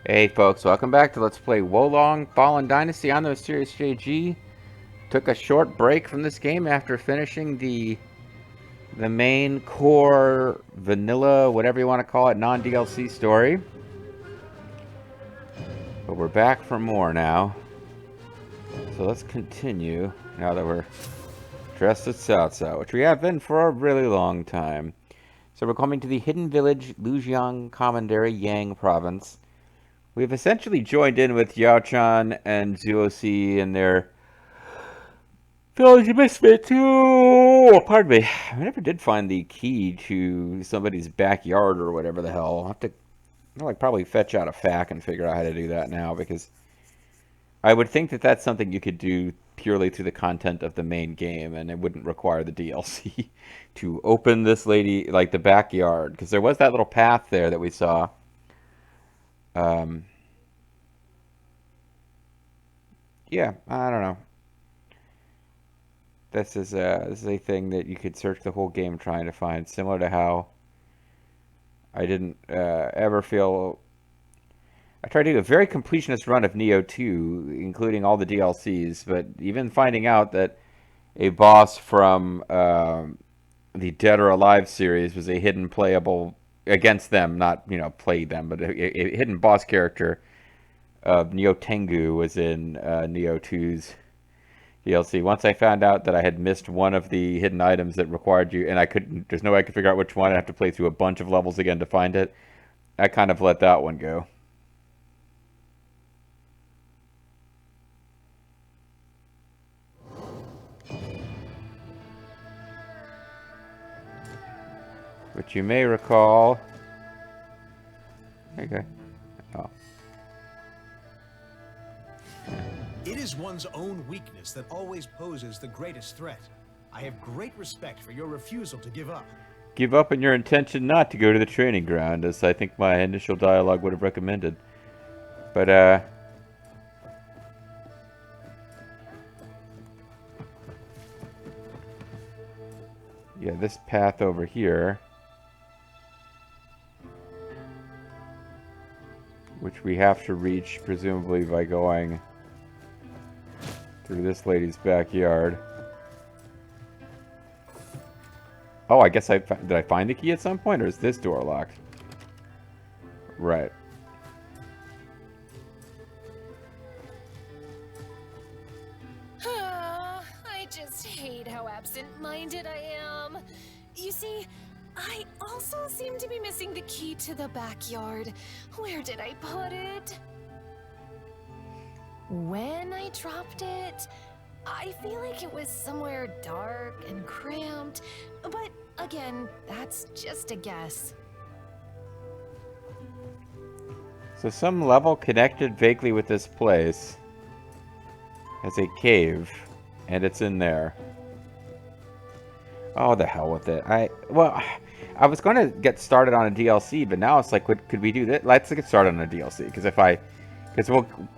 Hey folks, welcome back to Let's Play Wolong Fallen Dynasty on the Mysterious JG. Took a short break from this game after finishing the main core vanilla, whatever you want to call it, non-DLC story. But we're back for more now. So let's continue now that we're dressed as Cao Cao, which we have been for a really long time. So we're coming to the hidden village, Lujiang Commandery, Yang Province. We've essentially joined in with Yao-chan and Zuo-si and their village misfit too. Oh, pardon me. I never did find the key to somebody's backyard or whatever the hell. I'll have to like probably fetch out a FAQ and figure out how to do that now, because I would think that that's something you could do purely through the content of the main game, and it wouldn't require the DLC to open this lady, like the backyard, because there was that little path there that we saw. Um, yeah, I don't know. This is a thing that you could search the whole game trying to find, similar to how I didn't ever feel. I tried to do a very completionist run of Neo 2, including all the DLCs, but even finding out that a boss from the Dead or Alive series was a hidden playable against them, not play them, but a hidden boss character of Neo Tengu was in Neo 2's DLC. Once I found out that I had missed one of the hidden items that required you, and I couldn't, there's no way I could figure out which one. I'd have to play through a bunch of levels again to find it. I kind of let that one go. Which you may recall. Okay. Oh. It is one's own weakness that always poses the greatest threat. I have great respect for your refusal to give up. Give up on your intention not to go to the training ground, as I think my initial dialogue would have recommended. But, yeah, this path over here, which we have to reach, presumably by going through this lady's backyard. Oh, I guess did I find the key at some point, or is this door locked? Right. I just hate how absent-minded I am. You see, I also seem to be missing the key to the backyard. Where did I put it? When I dropped it, I feel like it was somewhere dark and cramped, but again, that's just a guess. So some level connected vaguely with this place has a cave, and it's in there. Oh, the hell with it. I was going to get started on a DLC, but now it's like, could we do that? Let's get started on a DLC, because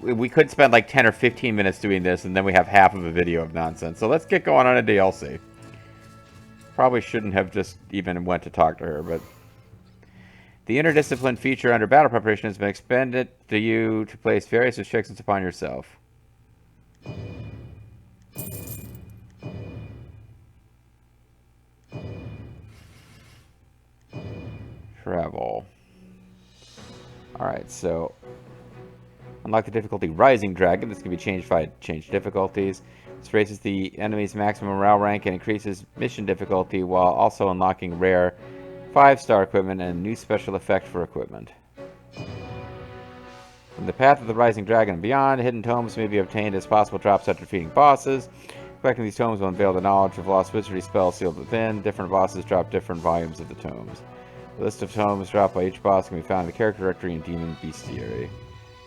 we could spend like 10 or 15 minutes doing this, and then we have half of a video of nonsense. So let's get going on a DLC. Probably shouldn't have just even went to talk to her, but the interdiscipline feature under battle preparation has been expanded to you to place various restrictions upon yourself. Travel. Alright, so unlock the difficulty Rising Dragon. This can be changed by change difficulties. This raises the enemy's maximum morale rank and increases mission difficulty while also unlocking rare 5-star equipment and a new special effect for equipment. From the Path of the Rising Dragon and beyond, hidden tomes may be obtained as possible drops after defeating bosses. Collecting these tomes will unveil the knowledge of lost wizardry spells sealed within. Different bosses drop different volumes of the tomes. The list of tomes dropped by each boss can be found in the character directory and Demon Bestiary.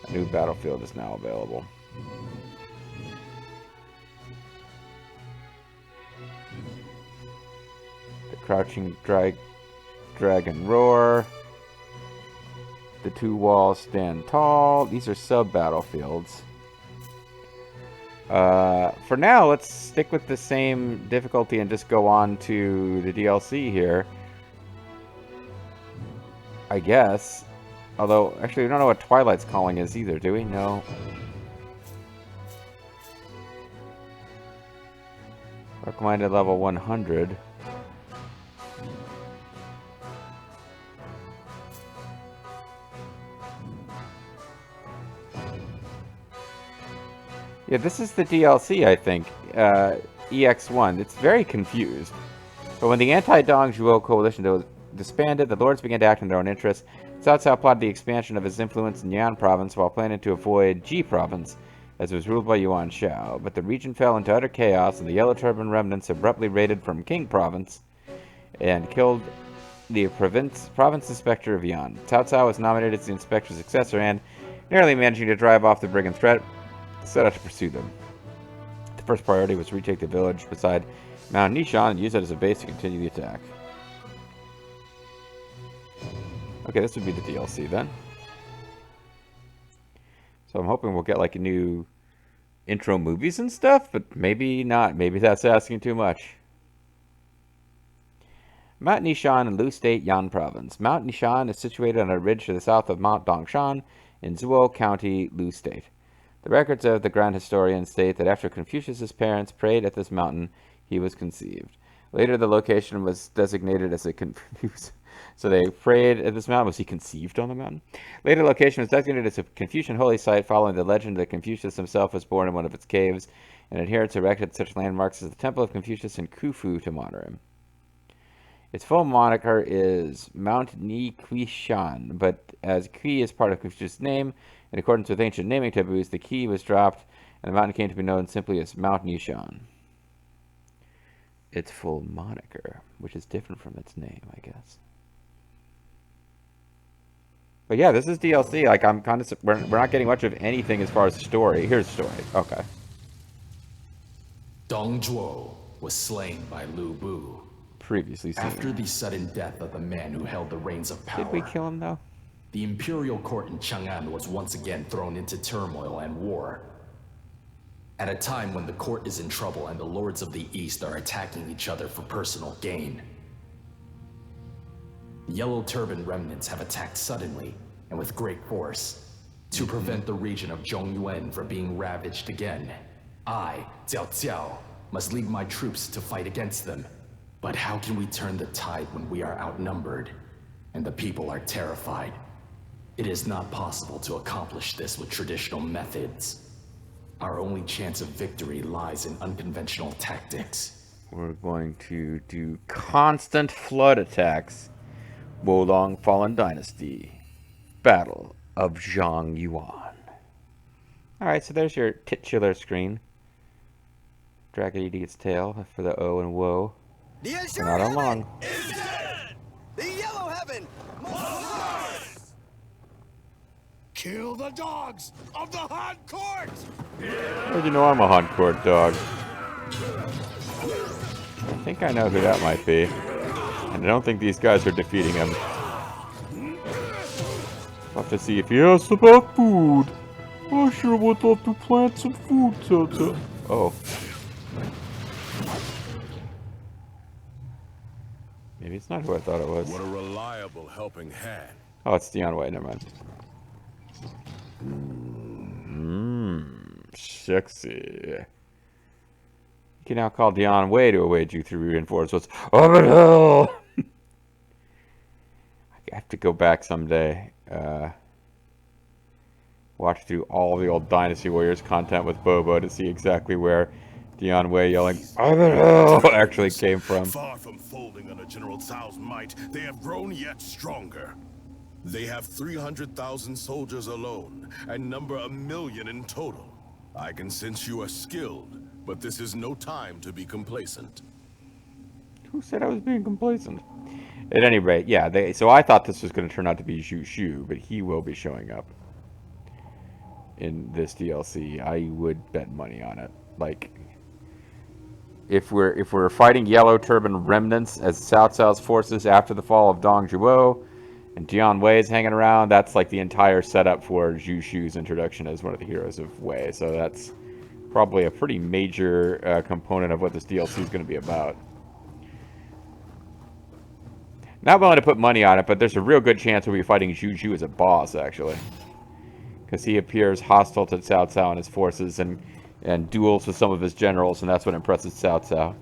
A new battlefield is now available. The Crouching Dragon Roar. The two walls stand tall. These are sub-battlefields. For now, let's stick with the same difficulty and just go on to the DLC here. I guess. Although, actually, we don't know what Twilight's calling is either, do we? No. Recommended level 100. Yeah, this is the DLC, I think. EX1. It's very confused. But when the anti-Dong Zhuo coalition disbanded, the lords began to act in their own interests. Cao Cao plotted the expansion of his influence in Yan province while planning to avoid Ji province, as it was ruled by Yuan Shao. But the region fell into utter chaos, and the Yellow Turban remnants abruptly raided from Qing province and killed the province inspector of Yan. Cao Cao was nominated as the inspector's successor and, narrowly managing to drive off the brigand threat, set out to pursue them. The first priority was to retake the village beside Mount Nishan and use it as a base to continue the attack. Okay, this would be the DLC then. So I'm hoping we'll get like new intro movies and stuff, but maybe not. Maybe that's asking too much. Mount Nishan in Lu State, Yan Province. Mount Nishan is situated on a ridge to the south of Mount Dongshan in Zuo County, Lu State. The records of the Grand Historian state that after Confucius's parents prayed at this mountain, he was conceived. Later, the location was designated as a So they prayed at this mountain. Was he conceived on the mountain? Later, the location was designated as a Confucian holy site following the legend that Confucius himself was born in one of its caves, and adherents erected such landmarks as the Temple of Confucius in Khufu to honor him. Its full moniker is Mount Ni Kui Shan, but as Kui is part of Confucius' name, in accordance with ancient naming taboos, the key was dropped, and the mountain came to be known simply as Mount Nishan. Its full moniker, which is different from its name, I guess. But yeah, this is DLC. Like, I'm kind of... We're not getting much of anything as far as story. Here's the story. Okay. Dong Zhuo was slain by Lu Bu. Previously seen. After the sudden death of the man who held the reins of power. Did we kill him, though? The imperial court in Chang'an was once again thrown into turmoil and war. At a time when the court is in trouble and the lords of the East are attacking each other for personal gain. The Yellow Turban remnants have attacked suddenly and with great force to prevent the region of Zhongyuan from being ravaged again. I, Cao Cao, must lead my troops to fight against them. But how can we turn the tide when we are outnumbered and the people are terrified? It is not possible to accomplish this with traditional methods. Our only chance of victory lies in unconventional tactics. We're going to do constant flood attacks. Wolong Fallen Dynasty. Battle of Zhang Yuan. Alright, so there's your titular screen. Dragon eating its tail for the O and Woe. The Azure Not on Heaven long. is dead! The Yellow Heaven must Kill the dogs of the Han Court! Well, you know I'm a Han Court dog. I think I know who that might be. And I don't think these guys are defeating him. I'll have to see if he asks about food. I sure would love to plant some food, Tata. Oh. Maybe it's not who I thought it was. What a reliable helping hand. Oh, it's Dion Wei, never mind. Sexy. You can now call Dion Wei to await you through reinforcements. Over hell! I have to go back someday. Watch through all the old Dynasty Warriors content with Bobo to see exactly where Dion Wei yelling "Over hell" actually came from. Far from folding under General Cao's might, they have grown yet stronger. They have 300,000 soldiers alone, and number 1 million in total. I can sense you are skilled, but this is no time to be complacent. Who said I was being complacent? At any rate, yeah, so I thought this was going to turn out to be Zhu Shu, but he will be showing up in this DLC. I would bet money on it. Like, if we're fighting Yellow Turban remnants as Cao Cao's forces after the fall of Dong Zhuo, and Dion Wei is hanging around, that's like the entire setup for Zhu Shu's introduction as one of the heroes of Wei. So that's probably a pretty major component of what this DLC is going to be about. Not willing to put money on it, but there's a real good chance we'll be fighting Juju as a boss, actually. Because he appears hostile to Cao Cao and his forces and duels with some of his generals, and that's what impresses Cao Cao.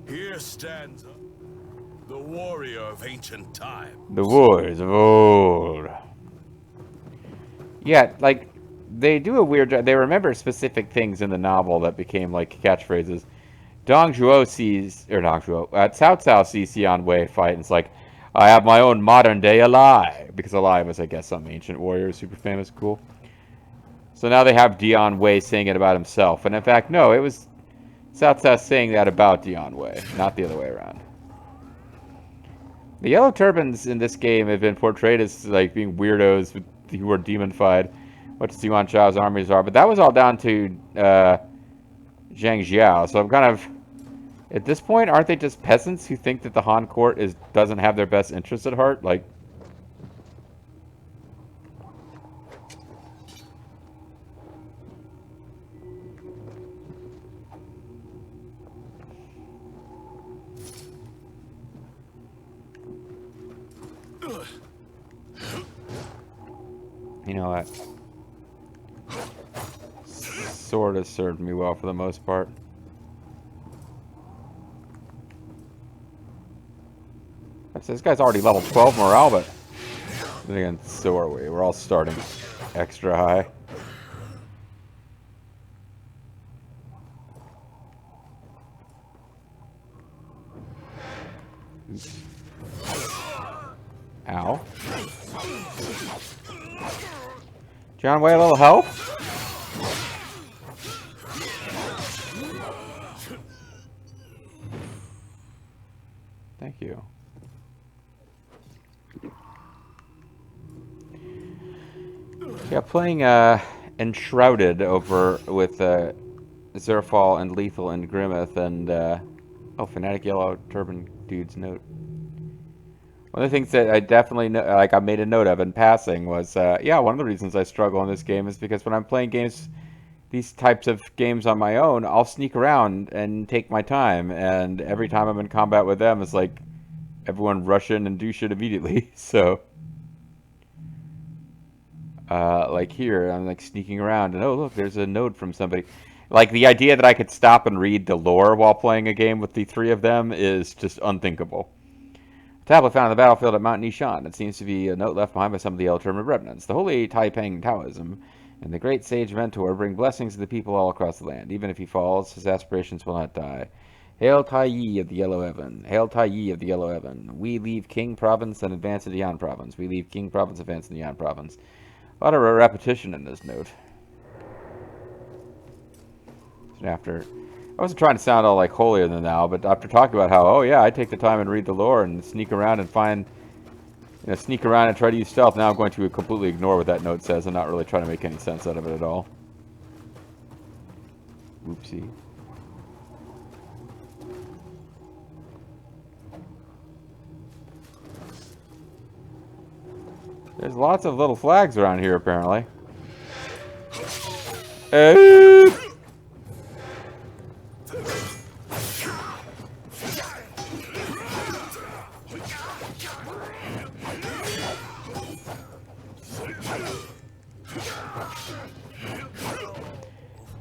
Here stands the warrior of ancient time. The warriors of old. Yeah, like, they do a weird job. They remember specific things in the novel that became, like, catchphrases. Dong Zhuo sees, or Dong Zhuo, Cao Cao sees Xian Wei fight, and it's like, I have my own modern-day ally. Because ally was, I guess, some ancient warrior, super famous, cool. So now they have Dian Wei saying it about himself. And in fact, no, it was Cao Cao saying that about Dian Wei, not the other way around. The Yellow Turbans in this game have been portrayed as, like, being weirdos who are demonified, what Yuan Shao's armies are, but that was all down to Zhang Jiao, so I'm kind of... At this point, aren't they just peasants who think that the Han court doesn't have their best interests at heart? Like... You know what? Sword has served me well for the most part. This guy's already level 12 morale, but then again, so are we. We're all starting extra high. Oops. Ow. John Way, a little help? Thank you. Yeah, playing Enshrouded over with Zerfall and Lethal and Grimmeth and oh, Fanatic Yellow Turban Dude's note. One of the things that I definitely I made a note of in passing was yeah, one of the reasons I struggle in this game is because when I'm playing games, these types of games on my own, I'll sneak around and take my time, and every time I'm in combat with them, it's like everyone rush in and do shit immediately. So like here, I'm like sneaking around, and oh look, there's a note from somebody. Like, the idea that I could stop and read the lore while playing a game with the three of them is just unthinkable. Tablet found on the battlefield at Mount Nishan. It seems to be a note left behind by some of the Elturman remnants. The holy Taiping Taoism and the great sage mentor bring blessings to the people all across the land. Even if he falls, his aspirations will not die. Hail Tai Yi of the Yellow Heaven. Hail Tai Yi of the Yellow Heaven. We leave King Province and advance into Yan Province. We leave King Province, advance into Yan Province. A lot of repetition in this note. After... I wasn't trying to sound all like holier than thou, but after talking about how, oh yeah, I take the time and read the lore and sneak around and find, you know, sneak around and try to use stealth, now I'm going to completely ignore what that note says and not really try to make any sense out of it at all. Oopsie. There's lots of little flags around here, apparently.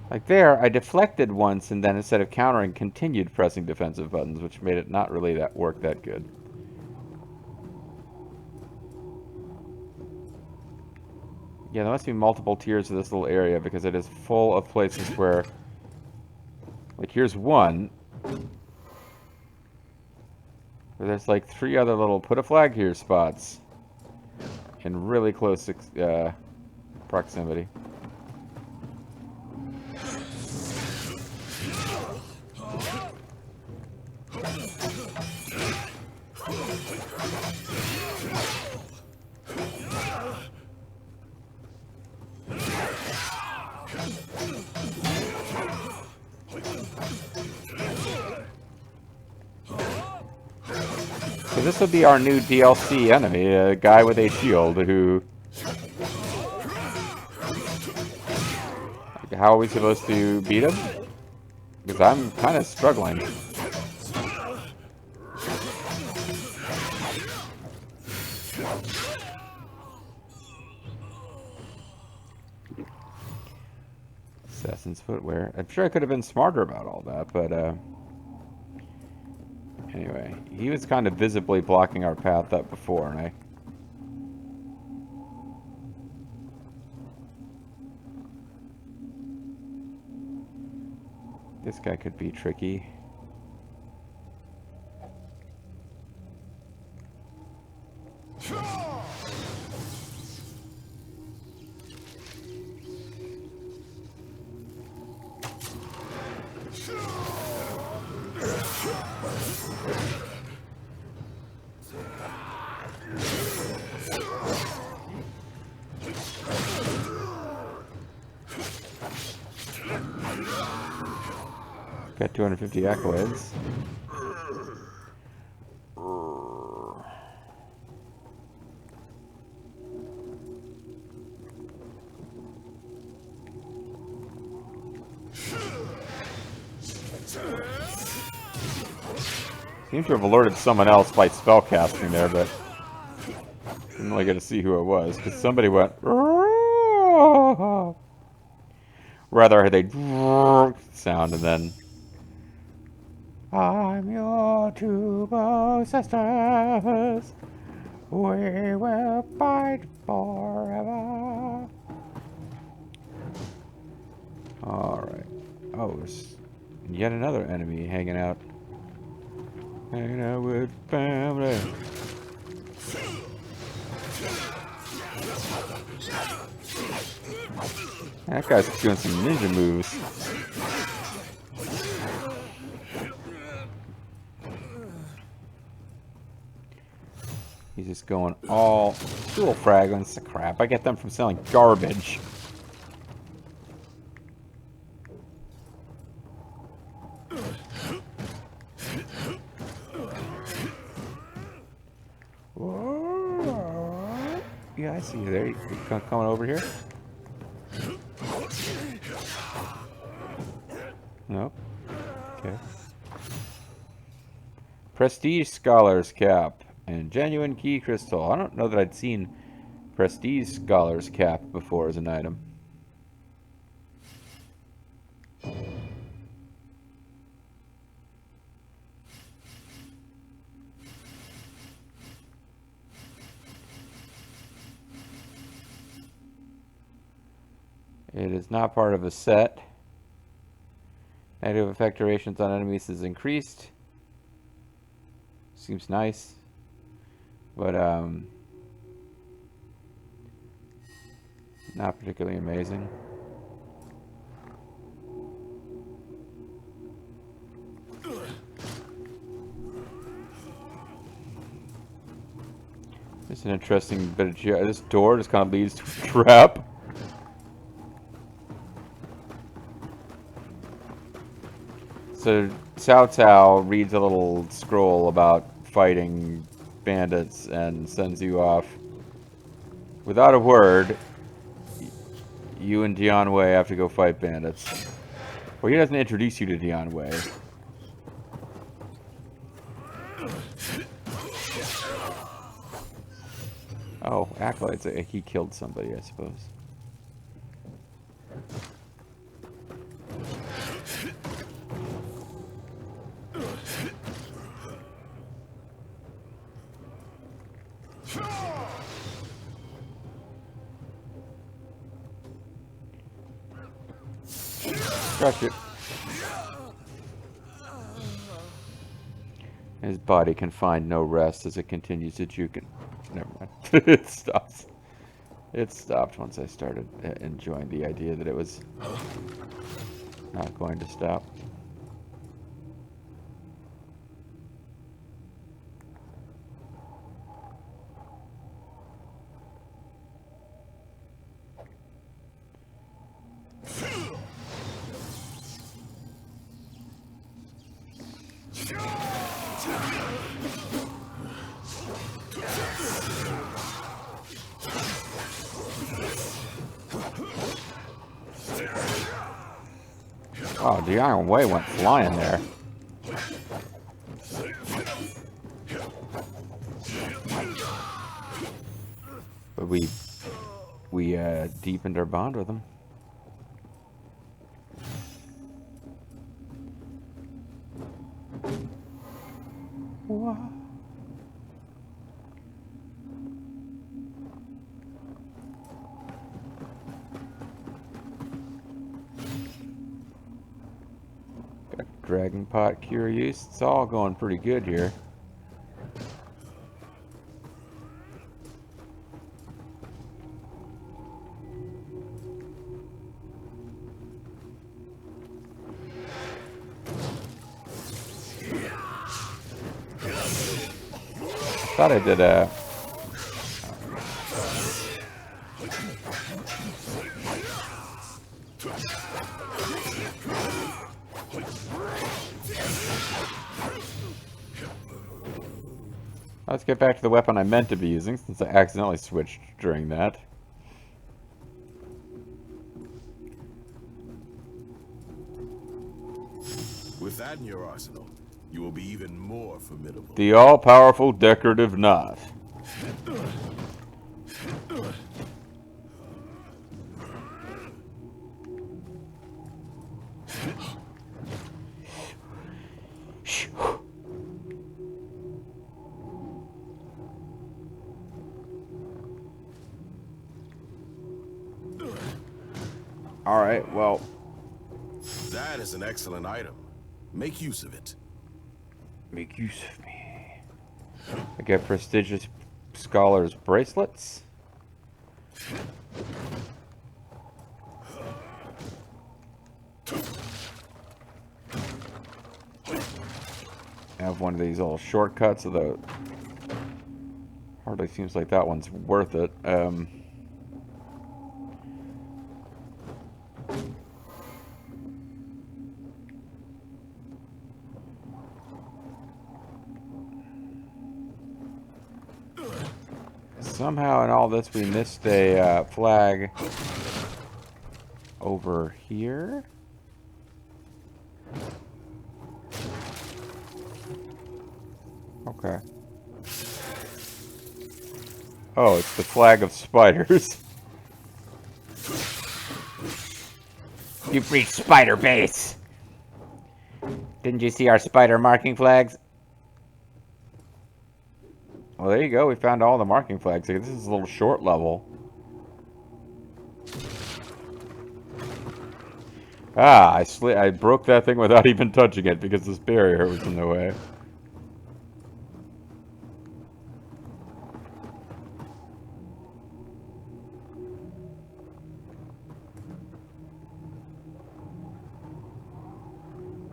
Like there, I deflected once and then instead of countering, continued pressing defensive buttons, which made it not really work that good. Yeah, there must be multiple tiers of this little area because it is full of places where... Like, here's one. Where there's like 3 other little put a flag here spots. In really close proximity. So this would be our new DLC enemy, a guy with a shield who... Like, how are we supposed to beat him? Because I'm kind of struggling. Assassin's footwear. I'm sure I could have been smarter about all that, but anyway, he was kind of visibly blocking our path up before, and this guy could be tricky. Got 250 accolades. Seems to have alerted someone else by spellcasting there, but didn't really get to see who it was, because somebody went... Rather, they sound, and then... I'm your two sisters. We will fight forever. Alright. Oh, there's yet another enemy hanging out. Hanging out with family. That guy's doing some ninja moves. He's just going all dual fragments. Crap, I get them from selling garbage. Yeah, I see you there. You coming over here? Nope. Okay. Prestige Scholar's Cap and Genuine Key Crystal. I don't know that I'd seen Prestige Scholar's Cap before as an item. It is not part of a set. Negative effect durations on enemies is increased. Seems nice. But, not particularly amazing. It's an interesting bit of this door just kind of leads to a trap. So Cao Cao reads a little scroll about fighting bandits and sends you off. Without a word, you and Dian Wei have to go fight bandits. Well, he doesn't introduce you to Dian Wei. Oh, acolytes. He killed somebody, I suppose. Crush it. His body can find no rest as it continues to juke it. Never mind. It stops. It stopped once I started enjoying the idea that it was not going to stop. Wow, Dian Wei went flying there. But we deepened our bond with him. Wow. Got Dragon Pot Cure use. It's all going pretty good here. Thought I did a... Let's get back to the weapon I meant to be using, since I accidentally switched during that. With that in your arsenal, you will be even more formidable. The all-powerful decorative knife. Alright, well... That is an excellent item. Make use of it. Make use of me. I get prestigious scholars bracelets. I have one of these little shortcuts, although hardly seems like that one's worth it. Somehow in all this we missed a flag over here. Okay. Oh, it's the flag of spiders. You've reached spider base. Didn't you see our spider marking flags? Well, there you go. We found all the marking flags. This is a little short level. Ah, I broke that thing without even touching it because this barrier was in the way.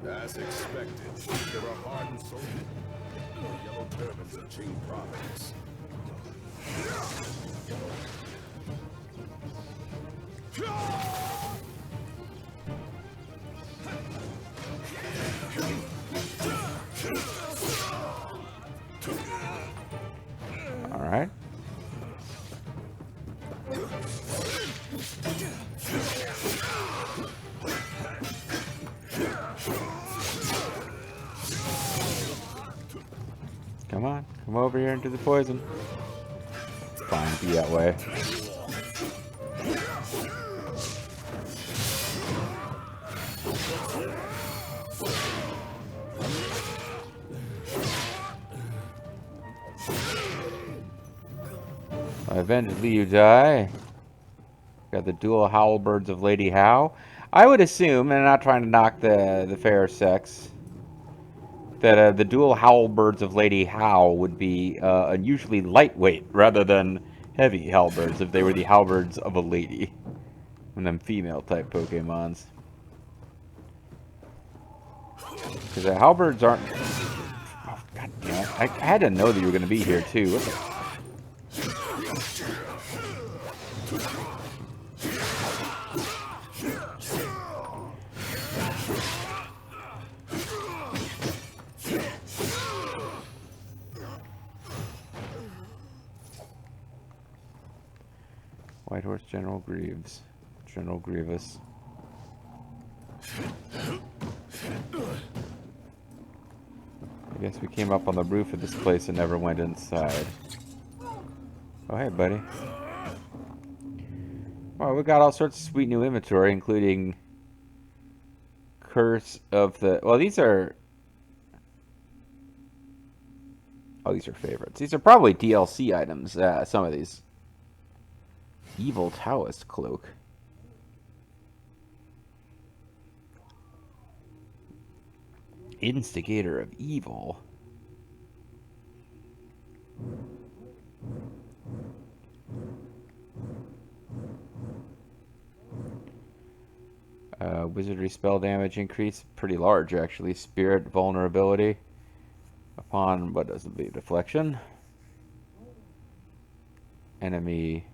As expected, there are hardened soldiers. The yellow turbans of Qing province. All right. Come on, come over here into the poison. Fine, be that way. Eventually you die. Got the dual halberds of Lady Howe. I would assume, and I'm not trying to knock the fair sex, that the dual halberds of Lady Howe would be unusually lightweight rather than heavy halberds if they were the halberds of a lady. One of them female type Pokemons. Because the halberds aren't... Oh, God damn it. I had to know that you were going to be here too. What the... White Horse General Greaves. General Grievous. I guess we came up on the roof of this place and never went inside. Oh, hey, buddy. Well, we got all sorts of sweet new inventory, including Curse of the... Well, these are... Oh, these are favorites. These are probably DLC items, some of these. Evil Taoist Cloak. Instigator of Evil. Wizardry spell damage increase, pretty large actually. Spirit vulnerability upon, what does it be? Deflection. Enemy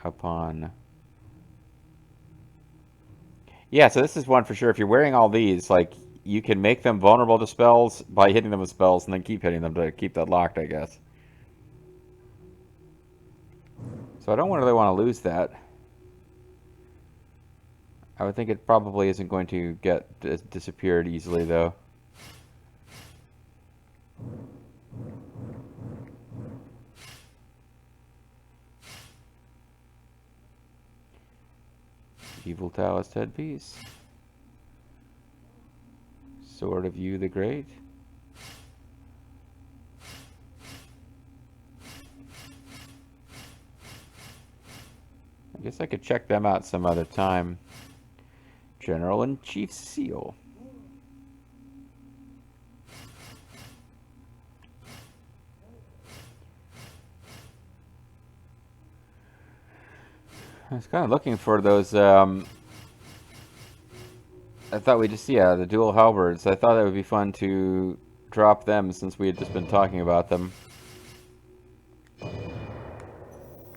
upon... Yeah, so this is one for sure. If you're wearing all these, like, you can make them vulnerable to spells by hitting them with spells and then keep hitting them to keep that locked, I guess. So I don't really want to lose that. I would think it probably isn't going to get disappeared easily, though. Evil Taoist headpiece. Sword of You the Great. I guess I could check them out some other time. General and Chief Seal. I was kind of looking for those, I thought we'd just, yeah, the dual halberds. I thought it would be fun to drop them since we had just been talking about them.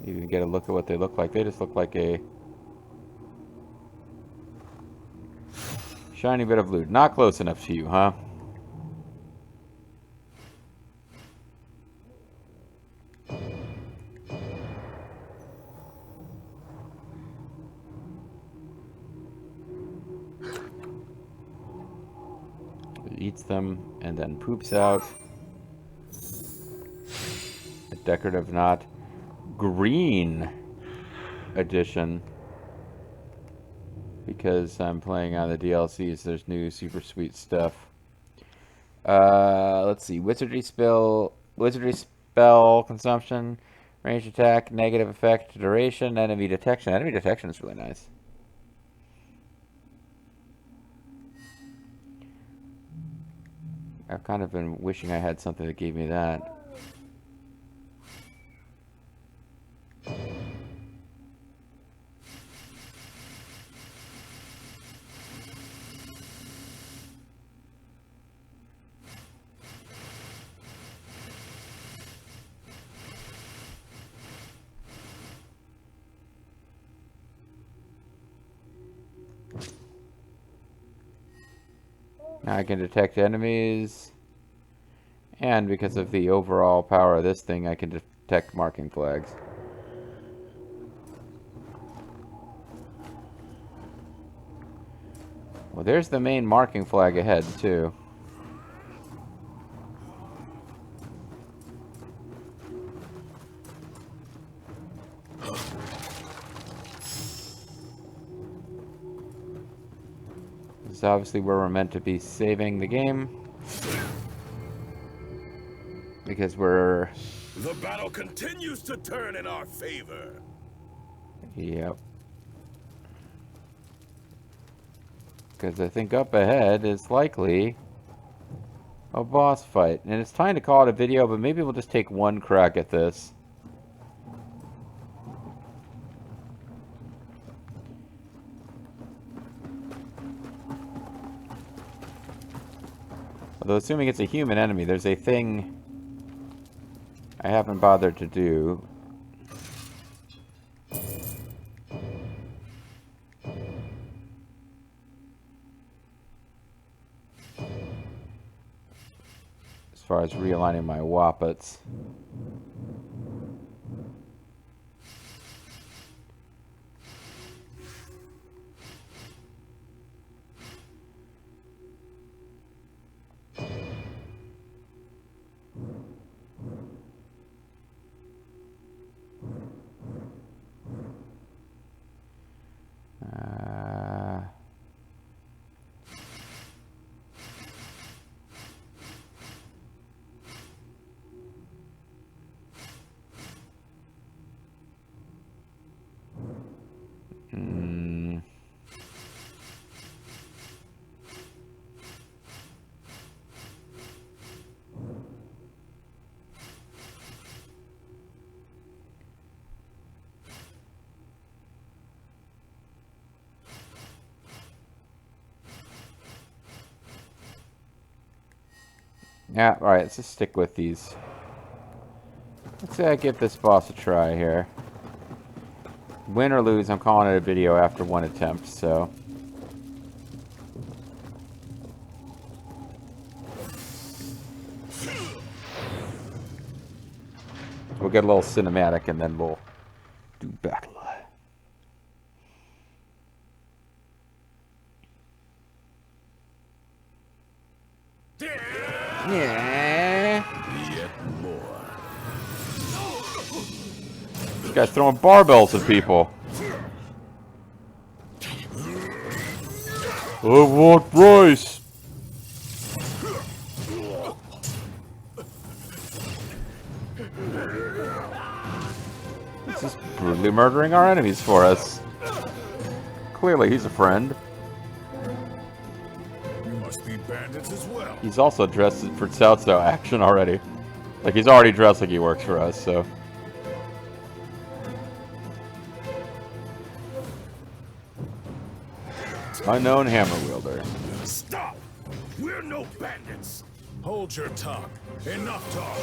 Even get a look at what they look like. They just look like a shiny bit of loot. Not close enough to you, huh? Eats them and then poops out. A decorative knot. Green edition. Because I'm playing on the DLCs, there's new super sweet stuff. Let's see. Wizardry spell consumption, range attack, negative effect, duration, enemy detection. Enemy detection is really nice. I've kind of been wishing I had something that gave me that. Now I can detect enemies, and because of the overall power of this thing, I can detect marking flags. Well, there's the main marking flag ahead, too. This is obviously where we're meant to be saving the game. Because we're... The battle continues to turn in our favor. Yep. Because I think up ahead is likely a boss fight. And it's time to call it a video, but maybe we'll just take one crack at this. Although assuming it's a human enemy, there's a thing I haven't bothered to do. As far as realigning my wappets. Yeah, alright, let's just stick with these. Let's say I give this boss a try here. Win or lose, I'm calling it a video after one attempt, so... We'll get a little cinematic and then we'll do battle. Yeah. Yet more. This guy's throwing barbells at people. I want rice. This is brutally murdering our enemies for us. Clearly, he's a friend. You must be bandits as well. He's also dressed for Cao Cao action already. Like, he's already dressed like he works for us, so... Unknown hammer wielder. Stop! We're no bandits. Hold your tongue. Enough talk.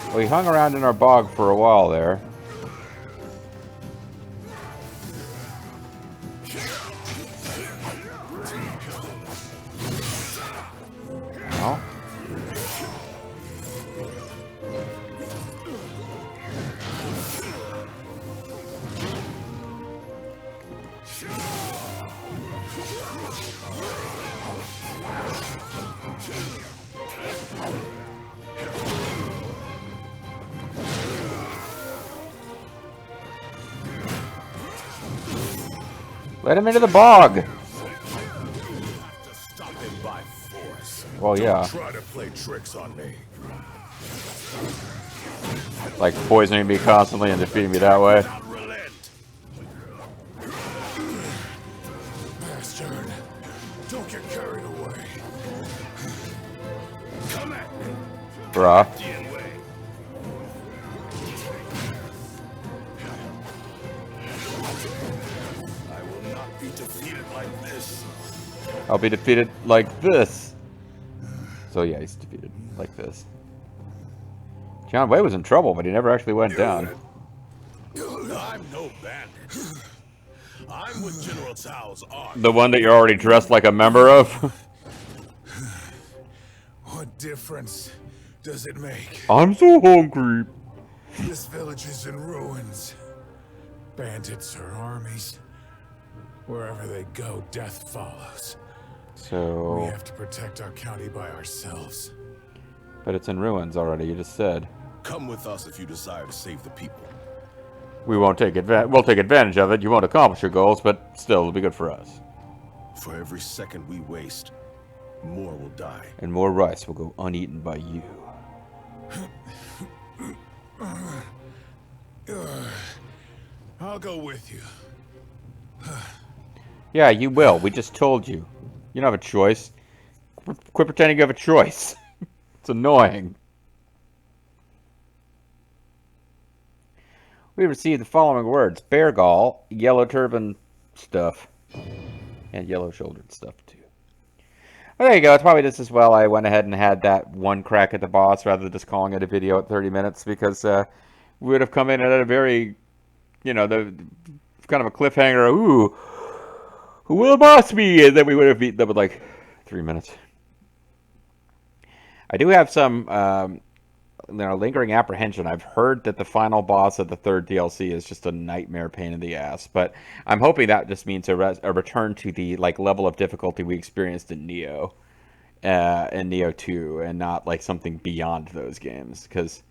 Well, he hung around in our bog for a while there. Well. Let him into the bog. Stop him by force. Well, yeah. Try to play tricks on me. Like poisoning me constantly and defeating me that way. Not relent. Bastard. Don't get carried away. Come at me. Bruh. Indian way. I will not be defeated like this. I'll be defeated like this. So yeah, he's defeated like this. John Wei was in trouble, but he never actually went down. I'm no bandit. I'm with General Cao's army. The one that you're already dressed like a member of? What difference does it make? I'm so hungry. This village is in ruins. Bandits or armies. Wherever they go, death follows. We So, have to protect our county by ourselves. but it's in ruins already, you just said. Come with us if you desire to save the people. We won't take we'll take advantage of it. You won't accomplish your goals, but still, it'll be good for us. For every second we waste, more will die. And more rice will go uneaten by you. I'll go with you. Yeah, you will. We just told you. You don't have a choice. Quit pretending you have a choice. It's annoying. We received the following words. Bear gall, yellow turban stuff. And yellow shouldered stuff, too. Well, there you go. It's probably just as well I went ahead and had that one crack at the boss rather than just calling it a video at 30 minutes because we would have come in at a very, you know, the kind of a cliffhanger. Ooh, who will the boss be? And then we would have beaten them with like 3 minutes. I do have some lingering apprehension. I've heard that the final boss of the third DLC is just a nightmare pain in the ass, but I'm hoping that just means a return to the like level of difficulty we experienced in Neo, and Neo 2, and not like something beyond those games. Because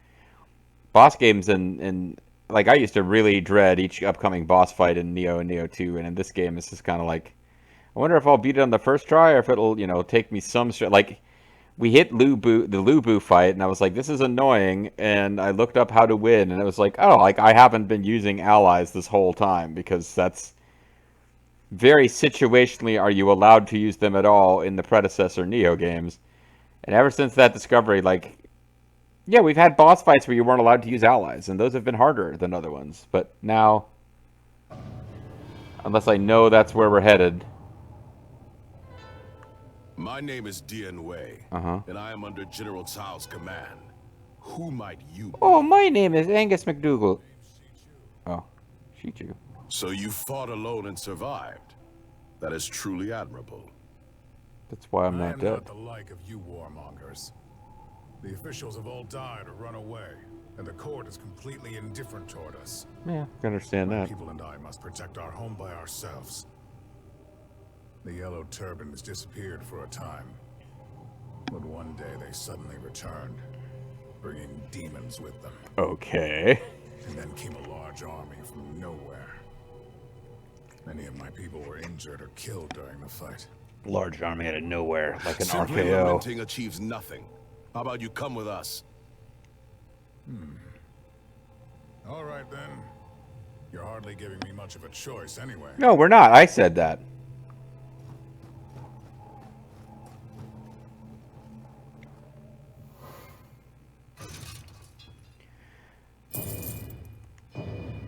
boss games and like I used to really dread each upcoming boss fight in Neo and Neo 2, and in this game it's just kind of like, I wonder if I'll beat it on the first try or if it'll, you know, take me some like. We hit the Lu Bu fight, and I was like, this is annoying, and I looked up how to win, and it was like, oh, like, I haven't been using allies this whole time, because that's very situationally are you allowed to use them at all in the predecessor Neo games. And ever since that discovery, like, Yeah, we've had boss fights where you weren't allowed to use allies, and those have been harder than other ones. But now, unless I know that's where we're headed. My name is Dian Wei, and I am under General Cao's command. Who might you be? Oh, my name is Angus McDougal. Oh, Shichu. So you fought alone and survived. That is truly admirable. That's why I'm I not am dead. not the like of you warmongers. The officials have all died or run away, and the court is completely indifferent toward us. Yeah, I can understand that. People and I must protect our home by ourselves. The yellow turbans disappeared for a time, but one day they suddenly returned, bringing demons with them. Okay. And then came a large army from nowhere. Many of my people were injured or killed during the fight. Large army out of nowhere, like an Simply RKO. lamenting achieves nothing. How about you come with us? All right then. You're hardly giving me much of a choice anyway. No, we're not. I said that.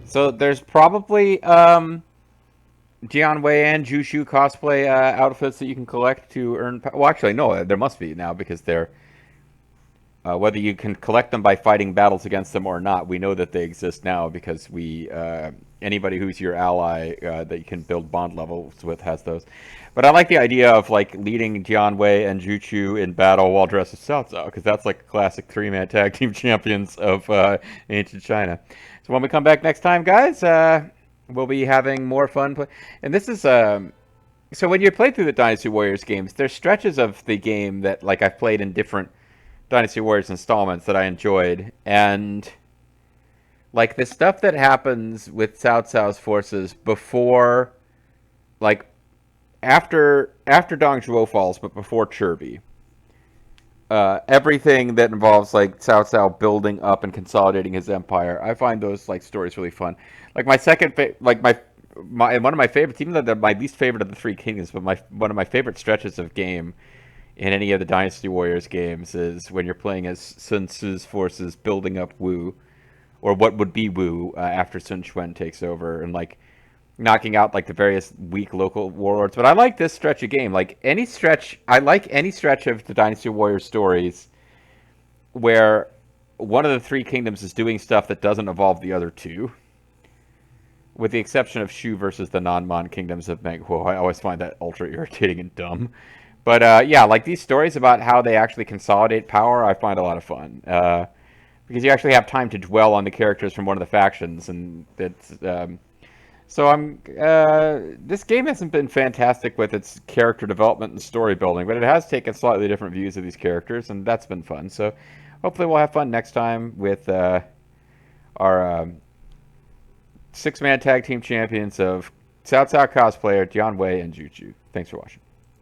So there's probably Jianwei and Jushu cosplay outfits that you can collect to earn. Well, actually, no, there must be now because they're whether you can collect them by fighting battles against them or not. We know that they exist now because we anybody who's your ally that you can build bond levels with has those. But I like the idea of like leading Jianwei and Juchu in battle while dressed as Cao Cao because that's like a classic three-man tag team champions of ancient China. So when we come back next time, guys, we'll be having more fun. And this is so when you play through the Dynasty Warriors games, there's stretches of the game that like I've played in different Dynasty Warriors installments that I enjoyed, and like the stuff that happens with Cao Cao's forces before, like after Dong Zhuo falls, but before Chirby. Everything that involves like Cao Cao building up and consolidating his empire, I find those like stories really fun. Like my second, like my one of my favorites, even though they're my least favorite of the Three Kingdoms, but one of my favorite stretches of game in any of the Dynasty Warriors games is when you're playing as Sun Tzu's forces building up Wu, or what would be Wu after Sun Quan takes over, and like knocking out like the various weak local warlords. But I like this stretch of game. Like any stretch, I like any stretch of the Dynasty Warriors stories where one of the Three Kingdoms is doing stuff that doesn't involve the other two. With the exception of Shu versus the non-Mon kingdoms of Menghuo. I always find that ultra irritating and dumb. But yeah, like these stories about how they actually consolidate power, I find a lot of fun. Because you actually have time to dwell on the characters from one of the factions, and it's so I'm. This game hasn't been fantastic with its character development and story building, but it has taken slightly different views of these characters, and that's been fun. So hopefully we'll have fun next time with our six-man tag team champions of Cao Cao cosplayer, Jianwei and Juju. Thanks for watching.